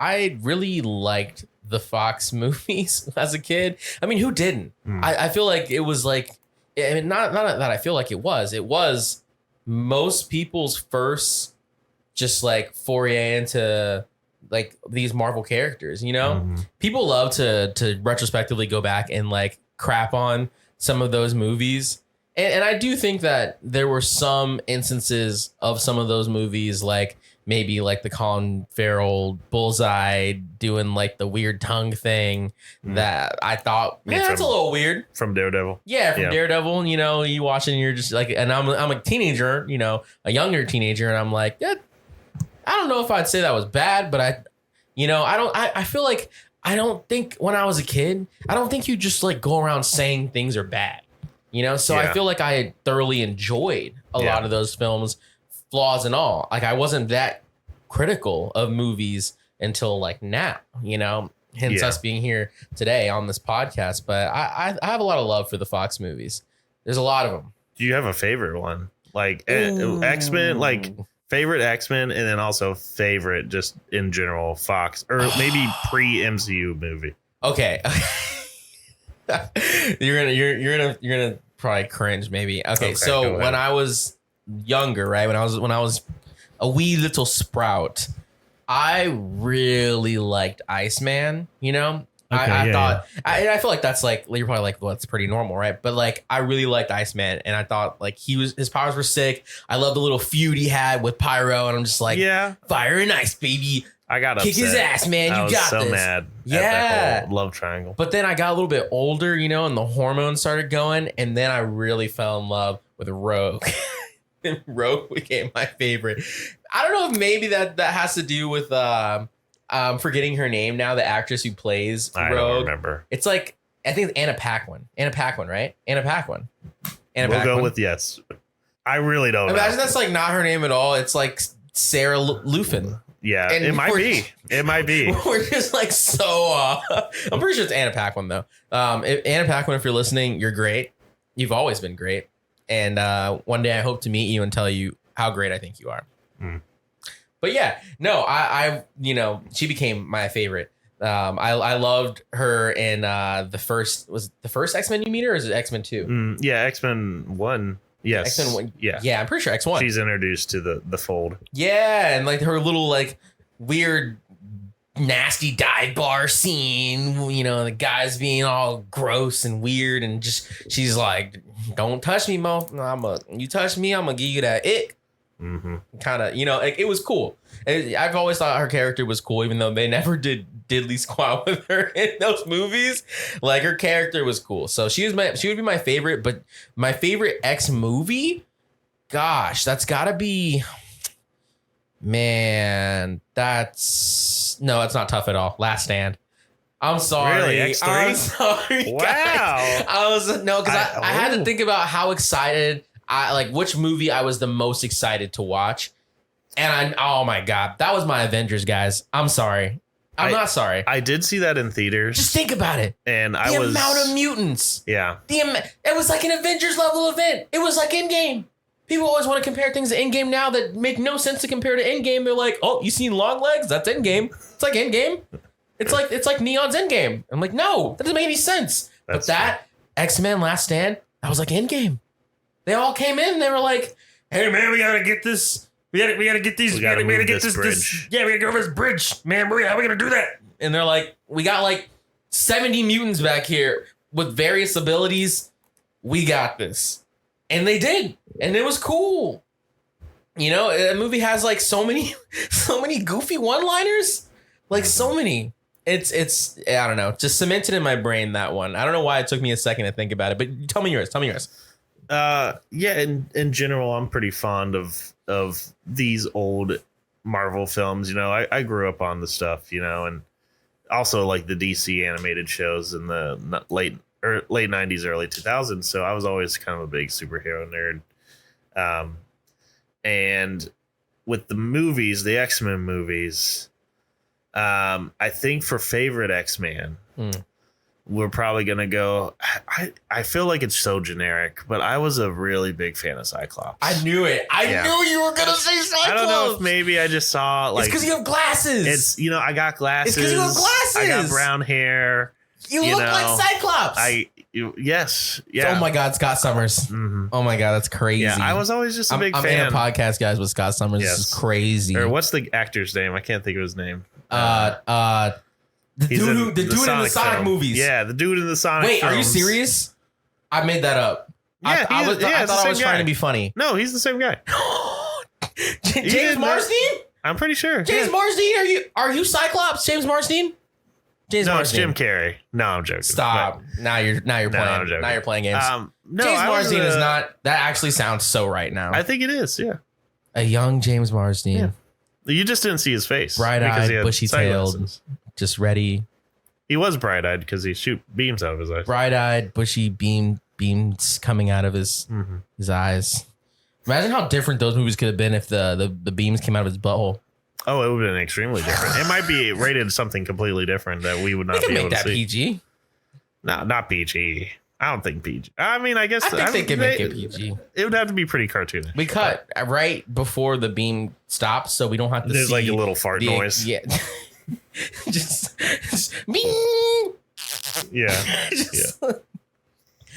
I really liked the Fox movies as a kid. I mean, who didn't? I feel like it was like, I mean, not that I feel like it was most people's first just like foray into like these Marvel characters, you know? People love to retrospectively go back and like crap on some of those movies. And I do think that there were some instances of some of those movies, like maybe like the Colin Farrell Bullseye doing like the weird tongue thing that I thought, man, that's a little weird. From Daredevil. Yeah, from Daredevil, you know, you watch it and you're just like, and I'm a teenager, you know, a younger teenager. And I'm like, yeah, I don't know if I'd say that was bad, but I feel like, I don't think when I was a kid, I don't think you just like go around saying things are bad, you know? So I feel like I thoroughly enjoyed a lot of those films, flaws and all. Like I wasn't that critical of movies until like now, you know, hence us being here today on this podcast. But I have a lot of love for the Fox movies. There's a lot of them. Do you have a favorite one? Like X-Men, like favorite X-Men, and then also favorite just in general Fox, or maybe pre-MCU movie. Okay. you're gonna probably cringe maybe. Okay, so when I was younger, right? When I was a wee little sprout, I really liked Iceman, you know? I thought I feel like that's like, you're probably like, well, that's pretty normal, right? But like I really liked Iceman, and I thought like his powers were sick. I love the little feud he had with Pyro, and I'm just like, fire and ice, baby. I got kick his ass, man. You got so this. Mad at that whole love triangle. But then I got a little bit older, you know, and the hormones started going, and then I really fell in love with Rogue. And Rogue became my favorite. I don't know if maybe that has to do with forgetting her name now, the actress who plays Rogue. I don't remember. It's like, I think it's Anna Paquin. Anna Paquin, right? Anna Paquin. We'll go with yes. I really don't know. Imagine that's like not her name at all. It's like Sarah Lufin. Yeah, and it might be. It might be. We're just like so I'm pretty sure it's Anna Paquin though. Anna Paquin, if you're listening, you're great. You've always been great. And one day I hope to meet you and tell you how great I think you are. But yeah, no, I you know, she became my favorite. I loved her in the first X-Men you meet her, or is it X-Men 2? Yeah, X-Men 1. Yes. X-Men 1. Yeah, I'm pretty sure X1. She's introduced to the fold. Yeah, and like her little like weird nasty dive bar scene, you know, the guys being all gross and weird, and just she's like, don't touch me, Mo. You touch me, I'm gonna give you that ick. Kind of, you know, it was cool. I've always thought her character was cool, even though they never did diddly squat with her in those movies. Like her character was cool, so she would be my favorite. But my favorite X movie, gosh, that's gotta be, man. It's not tough at all. Last Stand. I'm sorry. Really? X3? I'm sorry. Wow. Because I had to think about how excited. Which movie I was the most excited to watch. And oh my God, that was my Avengers, guys. I'm sorry. I'm not sorry. I did see that in theaters. Just think about it. And the amount of mutants. Yeah. It was like an Avengers level event. It was like Endgame. People always want to compare things to Endgame now that make no sense to compare to Endgame. They're like, oh, you seen Long Legs? That's Endgame. It's like Endgame. It's like Neon's Endgame. I'm like, no, that doesn't make any sense. But that X-Men Last Stand, that was like Endgame. They all came in and they were like, hey man, we gotta get this. We gotta get these. We gotta get this bridge. Yeah, we gotta go over this bridge, man. How are we gonna do that? And they're like, we got like 70 mutants back here with various abilities. We got this. And they did. And it was cool. You know, the movie has like so many goofy one-liners. Like so many. It's I don't know, just cemented in my brain, that one. I don't know why it took me a second to think about it, but tell me yours. Yeah, in general, I'm pretty fond of these old Marvel films. You know, I grew up on the stuff, you know, and also like the DC animated shows in the late 90s, early 2000s. So I was always kind of a big superhero nerd. And with the movies, the X-Men movies, I think for favorite X-Man, we're probably gonna go. I feel like it's so generic, but I was a really big fan of Cyclops. I knew it. I knew you were gonna say Cyclops. I don't know if maybe I just saw like it's because you have glasses. It's I got glasses. It's because you have glasses. I got brown hair. You look like Cyclops. Yes. Yeah. Oh my God, Scott Summers. Mm-hmm. Oh my God, that's crazy. Yeah, I was always just a big fan. I'm in a podcast, guys, with Scott Summers. Yes. This is crazy. Or what's the actor's name? I can't think of his name. The dude in the Sonic movies. Yeah, the dude in the Sonic Wait, films. Are you serious? I made that up. Yeah, I thought I was trying to be funny. No, he's the same guy. James Marsden? I'm pretty sure. James Marsden? Are you Cyclops? James Marsden? No, it's Jim Carrey. No, I'm joking. Stop. Now you're playing. Now you're playing games. No, James Marsden is not. That actually sounds so right now. I think it is. Yeah. A young James Marsden. Yeah. You just didn't see his face. Bright-eyed, bushy-tailed, just ready. He was bright-eyed because he shoot beams out of his eyes. Bright-eyed, bushy beams coming out of his eyes. Imagine how different those movies could have been if the beams came out of his butthole. Oh, it would have been extremely different. It might be rated something completely different that we would not be able to see. Make that PG. No, not PG. I don't think PG. I mean, I guess I think they could make it PG. It would have to be pretty cartoony. We cut right before the beam stops, so we don't have to. There's see like a little fart noise. Yeah, just Yeah.